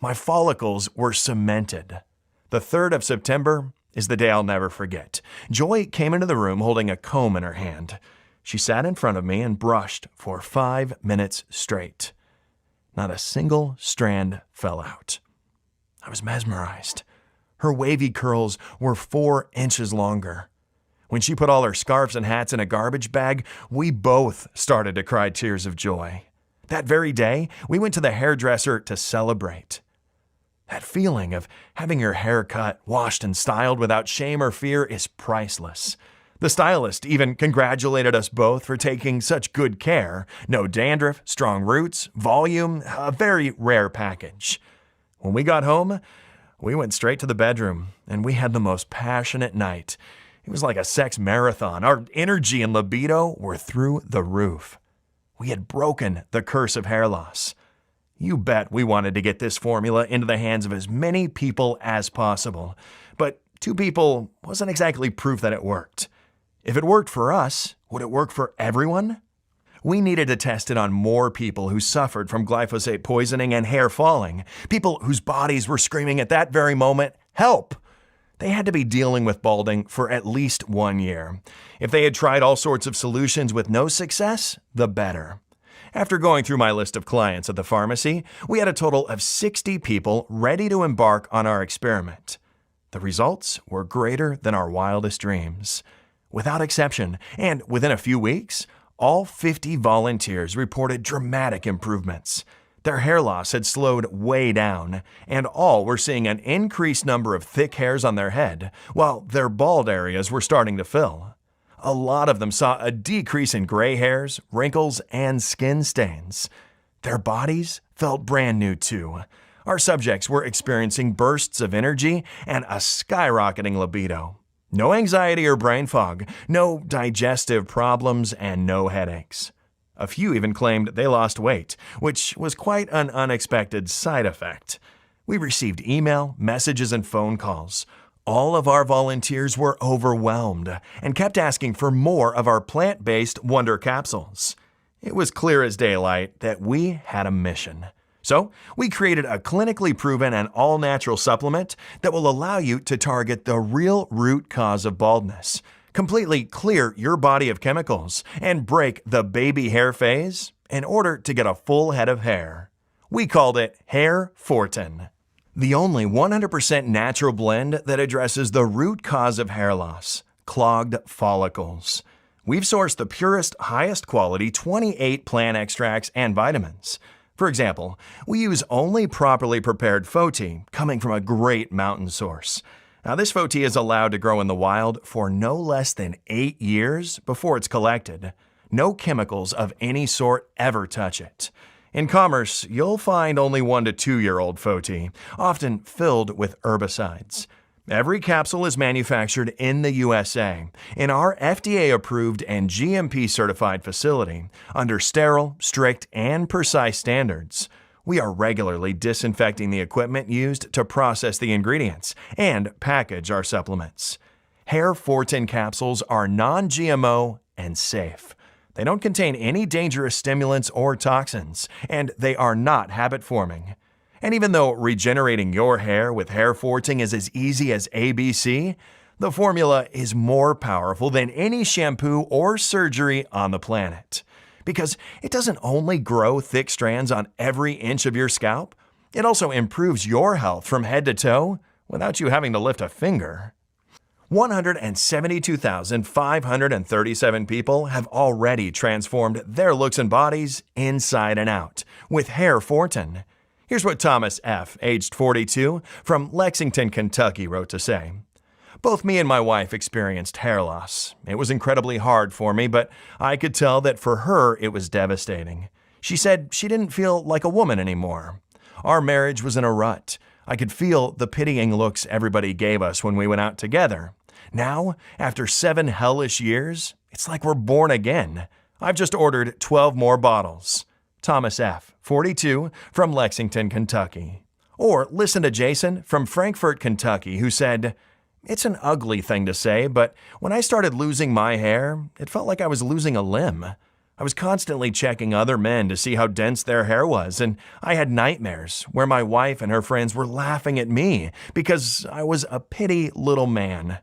A: My follicles were cemented. The 3rd of September is the day I'll never forget. Joy came into the room holding a comb in her hand. She sat in front of me and brushed for 5 minutes straight. Not a single strand fell out. I was mesmerized. Her wavy curls were 4 inches longer. When she put all her scarves and hats in a garbage bag, we both started to cry tears of joy. That very day, we went to the hairdresser to celebrate. That feeling of having your hair cut, washed, and styled without shame or fear is priceless. The stylist even congratulated us both for taking such good care. No dandruff, strong roots, volume, a very rare package. When we got home, we went straight to the bedroom, and we had the most passionate night. It was like a sex marathon. Our energy and libido were through the roof. We had broken the curse of hair loss. You bet we wanted to get this formula into the hands of as many people as possible. But 2 people wasn't exactly proof that it worked. If it worked for us, would it work for everyone? We needed to test it on more people who suffered from glyphosate poisoning and hair falling, people whose bodies were screaming at that very moment, "Help!" They had to be dealing with balding for at least 1 year. If they had tried all sorts of solutions with no success, the better. After going through my list of clients at the pharmacy, we had a total of 60 people ready to embark on our experiment. The results were greater than our wildest dreams. Without exception, and within a few weeks, all 50 volunteers reported dramatic improvements. Their hair loss had slowed way down, and all were seeing an increased number of thick hairs on their head, while their bald areas were starting to fill. A lot of them saw a decrease in gray hairs, wrinkles, and skin stains. Their bodies felt brand new too. Our subjects were experiencing bursts of energy and a skyrocketing libido. No anxiety or brain fog, no digestive problems, and no headaches. A few even claimed they lost weight, which was quite an unexpected side effect. We received email, messages, and phone calls. All of our volunteers were overwhelmed and kept asking for more of our plant-based Wonder Capsules. It was clear as daylight that we had a mission. So, we created a clinically proven and all-natural supplement that will allow you to target the real root cause of baldness, completely clear your body of chemicals, and break the baby hair phase in order to get a full head of hair. We called it HairForTin, the only 100% natural blend that addresses the root cause of hair loss, clogged follicles. We've sourced the purest, highest quality 28 plant extracts and vitamins. For example, we use only properly prepared faux tea coming from a great mountain source. Now, this faux tea is allowed to grow in the wild for no less than 8 years before it's collected. No chemicals of any sort ever touch it. In commerce, you'll find only 1 to 2-year-old faux tea, often filled with herbicides. Every capsule is manufactured in the USA, in our FDA-approved and GMP-certified facility, under sterile, strict, and precise standards. We are regularly disinfecting the equipment used to process the ingredients and package our supplements. HairForTin capsules are non-GMO and safe. They don't contain any dangerous stimulants or toxins, and they are not habit-forming. And even though regenerating your hair with HairForTin is as easy as ABC, the formula is more powerful than any shampoo or surgery on the planet. Because it doesn't only grow thick strands on every inch of your scalp, it also improves your health from head to toe without you having to lift a finger. 172,537 people have already transformed their looks and bodies inside and out with HairForTin. Here's what Thomas F., aged 42, from Lexington, Kentucky, wrote to say. Both me and my wife experienced hair loss. It was incredibly hard for me, but I could tell that for her it was devastating. She said she didn't feel like a woman anymore. Our marriage was in a rut. I could feel the pitying looks everybody gave us when we went out together. Now, after 7 hellish years, it's like we're born again. I've just ordered 12 more bottles. Thomas F., 42, from Lexington, Kentucky. Or listen to Jason from Frankfort, Kentucky, who said, "It's an ugly thing to say, but when I started losing my hair, it felt like I was losing a limb. I was constantly checking other men to see how dense their hair was, and I had nightmares where my wife and her friends were laughing at me because I was a pitty little man."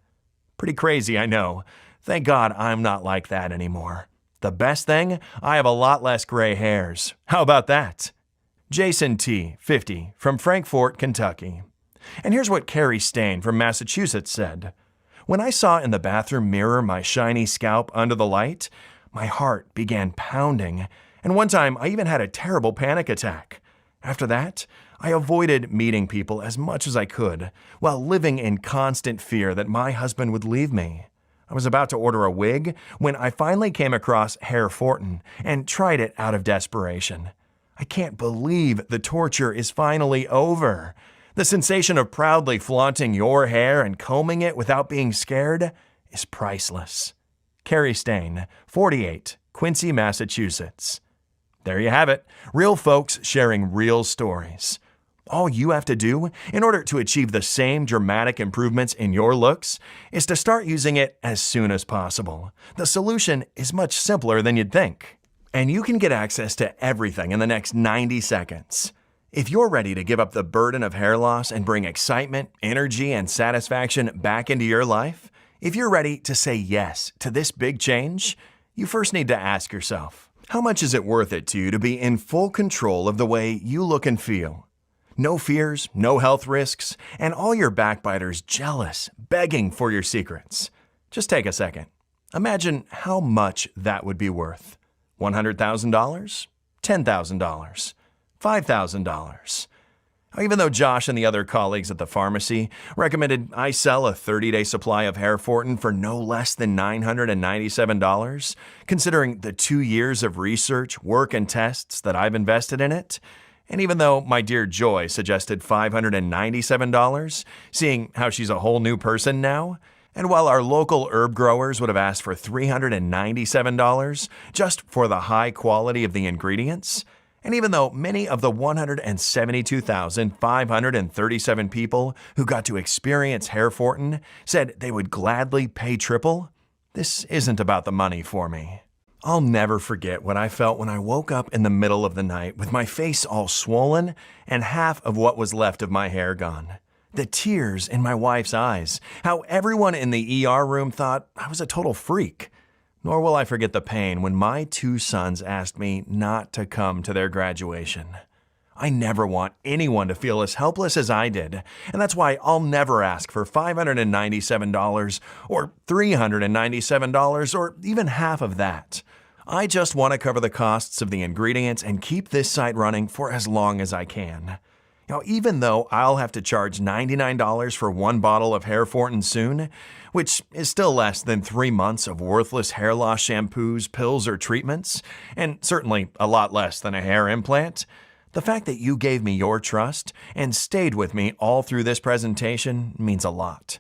A: Pretty crazy, I know. Thank God I'm not like that anymore. The best thing, I have a lot less gray hairs. How about that? Jason T., 50, from Frankfort, Kentucky. And here's what Carrie Stain from Massachusetts said. When I saw in the bathroom mirror my shiny scalp under the light, my heart began pounding, and one time I even had a terrible panic attack. After that, I avoided meeting people as much as I could, while living in constant fear that my husband would leave me. I was about to order a wig when I finally came across HairForTin and tried it out of desperation. I can't believe the torture is finally over. The sensation of proudly flaunting your hair and combing it without being scared is priceless. Carrie Stain, 48, Quincy, Massachusetts. There you have it, real folks sharing real stories. All you have to do in order to achieve the same dramatic improvements in your looks is to start using it as soon as possible. The solution is much simpler than you'd think. And you can get access to everything in the next 90 seconds. If you're ready to give up the burden of hair loss and bring excitement, energy, and satisfaction back into your life, if you're ready to say yes to this big change, you first need to ask yourself, how much is it worth it to you to be in full control of the way you look and feel? No fears, no health risks, and all your backbiters jealous, begging for your secrets. Just take a second. Imagine how much that would be worth. $100,000? $10,000? $5,000? Even though Josh and the other colleagues at the pharmacy recommended I sell a 30-day supply of HairForTin for no less than $997, considering the 2 years of research, work, and tests that I've invested in it, and even though my dear Joy suggested $597, seeing how she's a whole new person now, and while our local herb growers would have asked for $397 just for the high quality of the ingredients, and even though many of the 172,537 people who got to experience HairForTin said they would gladly pay triple, this isn't about the money for me. I'll never forget what I felt when I woke up in the middle of the night with my face all swollen and half of what was left of my hair gone. The tears in my wife's eyes, how everyone in the ER room thought I was a total freak. Nor will I forget the pain when my 2 sons asked me not to come to their graduation. I never want anyone to feel as helpless as I did, and that's why I'll never ask for $597 or $397 or even half of that. I just want to cover the costs of the ingredients and keep this site running for as long as I can. Now, even though I'll have to charge $99 for 1 bottle of HairForTin soon, which is still less than 3 months of worthless hair loss shampoos, pills, or treatments, and certainly a lot less than a hair implant, the fact that you gave me your trust and stayed with me all through this presentation means a lot.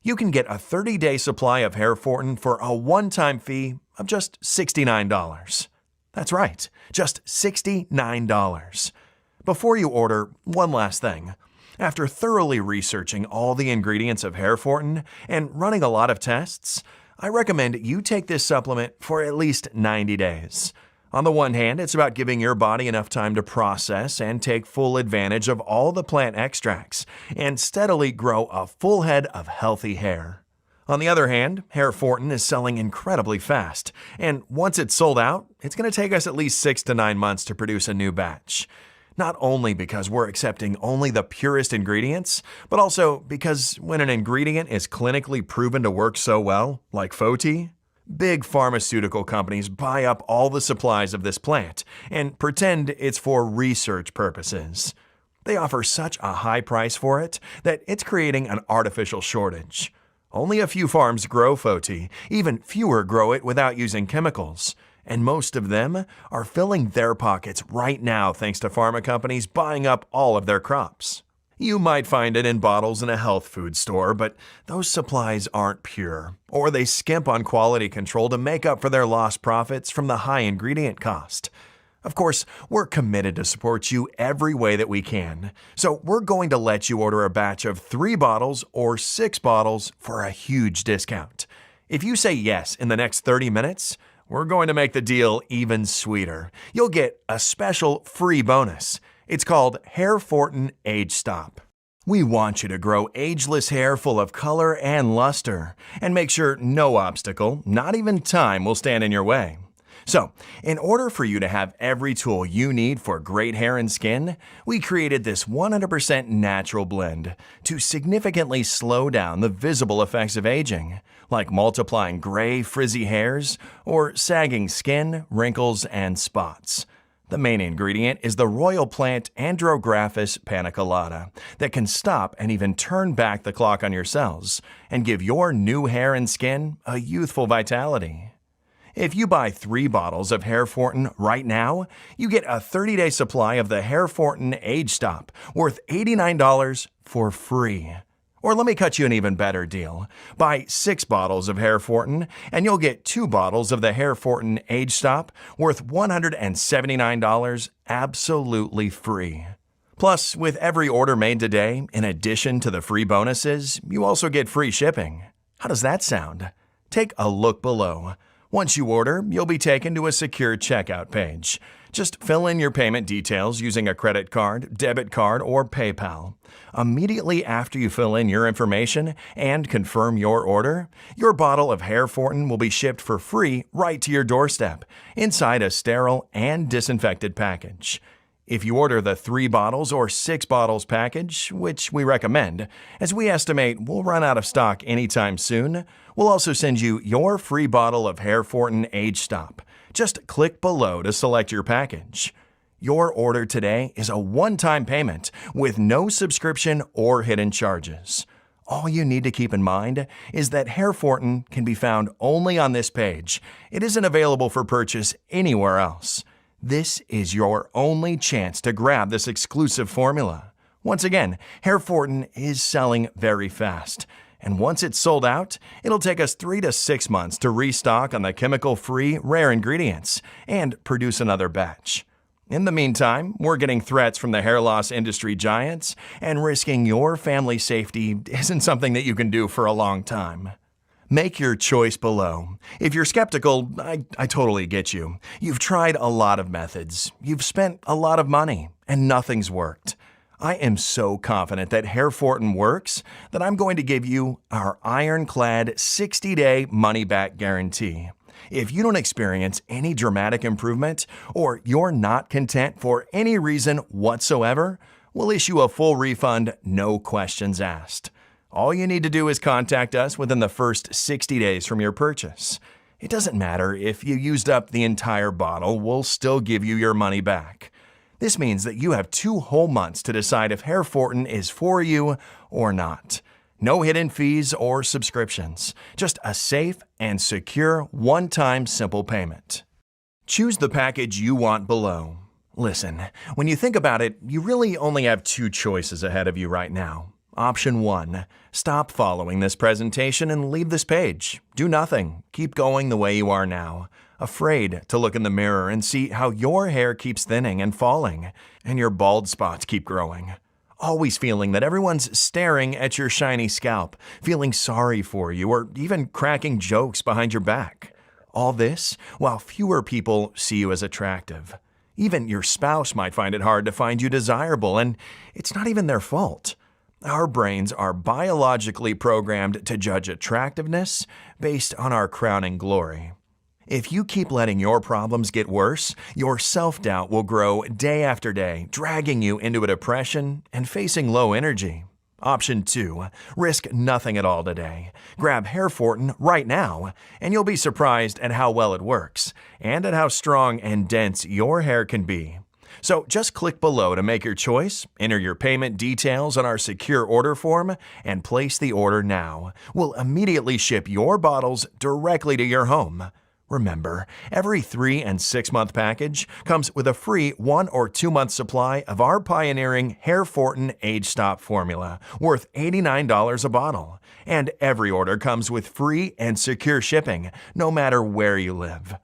A: You can get a 30-day supply of HairForTin for a one-time fee of just $69. That's right, just $69. Before you order, one last thing. After thoroughly researching all the ingredients of HairForTin and running a lot of tests, I recommend you take this supplement for at least 90 days. On the one hand, it's about giving your body enough time to process and take full advantage of all the plant extracts and steadily grow a full head of healthy hair. On the other hand, HairForTin is selling incredibly fast, and once it's sold out, it's going to take us at least 6 to 9 months to produce a new batch. Not only because we're accepting only the purest ingredients, but also because when an ingredient is clinically proven to work so well, like FOTI, big pharmaceutical companies buy up all the supplies of this plant and pretend it's for research purposes. They offer such a high price for it that it's creating an artificial shortage. Only a few farms grow FOTI, even fewer grow it without using chemicals. And most of them are filling their pockets right now thanks to pharma companies buying up all of their crops. You might find it in bottles in a health food store, but those supplies aren't pure, or they skimp on quality control to make up for their lost profits from the high ingredient cost. Of course, we're committed to support you every way that we can, so we're going to let you order a batch of 3 bottles or 6 bottles for a huge discount. If you say yes in the next 30 minutes, we're going to make the deal even sweeter. You'll get a special free bonus. It's called HairForTin Age Stop. We want you to grow ageless hair full of color and luster, and make sure no obstacle, not even time, will stand in your way. So, in order for you to have every tool you need for great hair and skin, we created this 100% natural blend to significantly slow down the visible effects of aging, like multiplying gray, frizzy hairs or sagging skin, wrinkles, and spots. The main ingredient is the royal plant Andrographis paniculata that can stop and even turn back the clock on your cells and give your new hair and skin a youthful vitality. If you buy 3 bottles of HairForTin right now, you get a 30-day supply of the HairForTin Age Stop worth $89 for free. Or let me cut you an even better deal. Buy 6 bottles of HairForTin and you'll get 2 bottles of the HairForTin Age Stop worth $179 absolutely free. Plus, with every order made today, in addition to the free bonuses, you also get free shipping. How does that sound? Take a look below. Once you order, you'll be taken to a secure checkout page. Just fill in your payment details using a credit card, debit card, or PayPal. Immediately after you fill in your information and confirm your order, your bottle of HairForTin will be shipped for free right to your doorstep, inside a sterile and disinfected package. If you order the 3 bottles or 6 bottles package, which we recommend, as we estimate we'll run out of stock anytime soon, we'll also send you your free bottle of HairForTin Age Stop. Just click below to select your package. Your order today is a one-time payment with no subscription or hidden charges. All you need to keep in mind is that HairForTin can be found only on this page. It isn't available for purchase anywhere else. This is your only chance to grab this exclusive formula. Once again, HairForTin is selling very fast. And once it's sold out, it'll take us 3 to 6 months to restock on the chemical-free rare ingredients and produce another batch. In the meantime, we're getting threats from the hair loss industry giants, and risking your family's safety isn't something that you can do for a long time. Make your choice below. If you're skeptical, I totally get you. You've tried a lot of methods. You've spent a lot of money, and nothing's worked. I am so confident that HairForTin works that I'm going to give you our ironclad 60-day money-back guarantee. If you don't experience any dramatic improvement or you're not content for any reason whatsoever, we'll issue a full refund, no questions asked. All you need to do is contact us within the first 60 days from your purchase. It doesn't matter if you used up the entire bottle, we'll still give you your money back. This means that you have 2 whole months to decide if HairForTin is for you or not. No hidden fees or subscriptions, just a safe and secure one-time simple payment. Choose the package you want below. Listen, when you think about it, you really only have 2 choices ahead of you right now. Option 1, stop following this presentation and leave this page. Do nothing. Keep going the way you are now. Afraid to look in the mirror and see how your hair keeps thinning and falling, and your bald spots keep growing. Always feeling that everyone's staring at your shiny scalp, feeling sorry for you, or even cracking jokes behind your back. All this while fewer people see you as attractive. Even your spouse might find it hard to find you desirable, and it's not even their fault. Our brains are biologically programmed to judge attractiveness based on our crowning glory. If you keep letting your problems get worse, your self-doubt will grow day after day, dragging you into a depression and facing low energy. Option 2, risk nothing at all today. Grab HairForTin right now, and you'll be surprised at how well it works, and at how strong and dense your hair can be. So just click below to make your choice, enter your payment details on our secure order form, and place the order now. We'll immediately ship your bottles directly to your home. Remember, every 3 and 6 month package comes with a free 1 or 2 month supply of our pioneering HairForTin Age Stop formula, worth $89 a bottle. And every order comes with free and secure shipping, no matter where you live.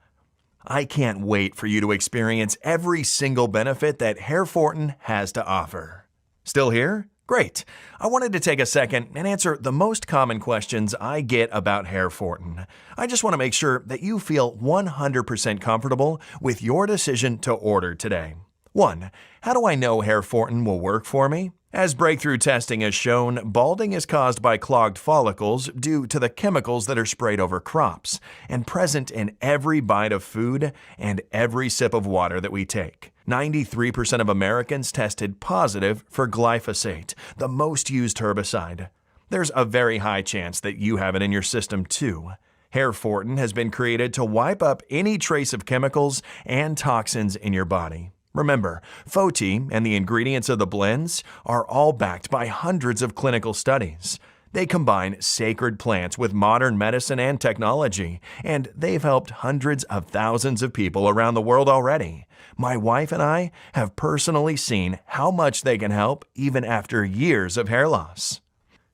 A: I can't wait for you to experience every single benefit that HairForTin has to offer. Still here? Great. I wanted to take a second and answer the most common questions I get about HairForTin. I just want to make sure that you feel 100% comfortable with your decision to order today. 1. How do I know HairForTin will work for me? As breakthrough testing has shown, balding is caused by clogged follicles due to the chemicals that are sprayed over crops and present in every bite of food and every sip of water that we take. 93% of Americans tested positive for glyphosate, the most used herbicide. There's a very high chance that you have it in your system too. HairForTin has been created to wipe up any trace of chemicals and toxins in your body. Remember, FOTI and the ingredients of the blends are all backed by hundreds of clinical studies. They combine sacred plants with modern medicine and technology, and they've helped hundreds of thousands of people around the world already. My wife and I have personally seen how much they can help even after years of hair loss.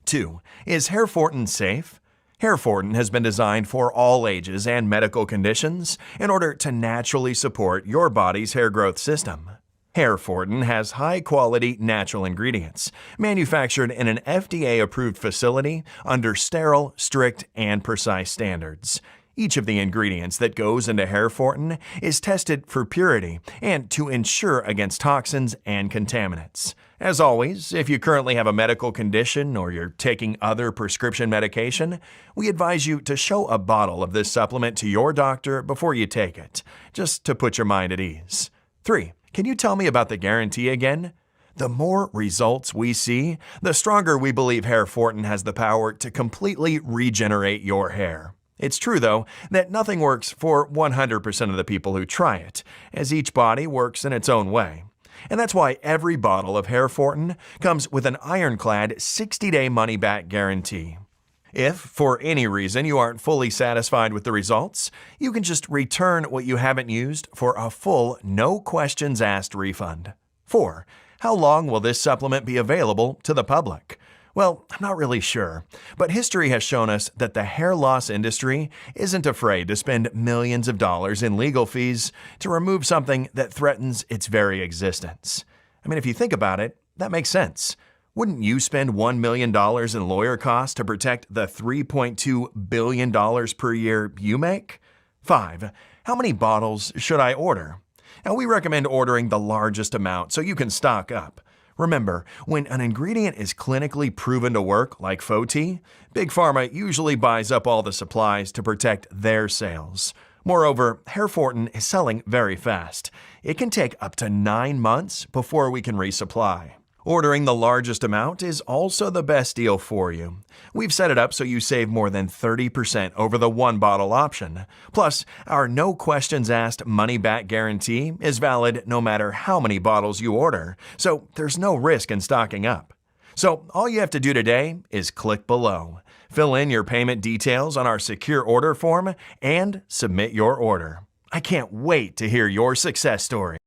A: 2. Is HairForTin safe? HairForTin has been designed for all ages and medical conditions in order to naturally support your body's hair growth system. HairForTin has high-quality natural ingredients, manufactured in an FDA-approved facility under sterile, strict, and precise standards. Each of the ingredients that goes into HairForTin is tested for purity and to ensure against toxins and contaminants. As always, if you currently have a medical condition or you're taking other prescription medication, we advise you to show a bottle of this supplement to your doctor before you take it, just to put your mind at ease. 3. Can you tell me about the guarantee again? The more results we see, the stronger we believe HairForTin has the power to completely regenerate your hair. It's true, though, that nothing works for 100% of the people who try it, as each body works in its own way. And that's why every bottle of HairForTin comes with an ironclad 60-day money-back guarantee. If, for any reason, you aren't fully satisfied with the results, you can just return what you haven't used for a full, no-questions-asked refund. 4. How long will this supplement be available to the public? Well, I'm not really sure, but history has shown us that the hair loss industry isn't afraid to spend millions of dollars in legal fees to remove something that threatens its very existence. I mean, if you think about it, that makes sense. Wouldn't you spend $1 million in lawyer costs to protect the $3.2 billion per year you make? 5. How many bottles should I order? Now, we recommend ordering the largest amount so you can stock up. Remember, when an ingredient is clinically proven to work, like FOTI, Big Pharma usually buys up all the supplies to protect their sales. Moreover, HairForTin is selling very fast. It can take up to 9 months before we can resupply. Ordering the largest amount is also the best deal for you. We've set it up so you save more than 30% over the one-bottle option. Plus, our no-questions-asked money-back guarantee is valid no matter how many bottles you order, so there's no risk in stocking up. So all you have to do today is click below, fill in your payment details on our secure order form, and submit your order. I can't wait to hear your success story.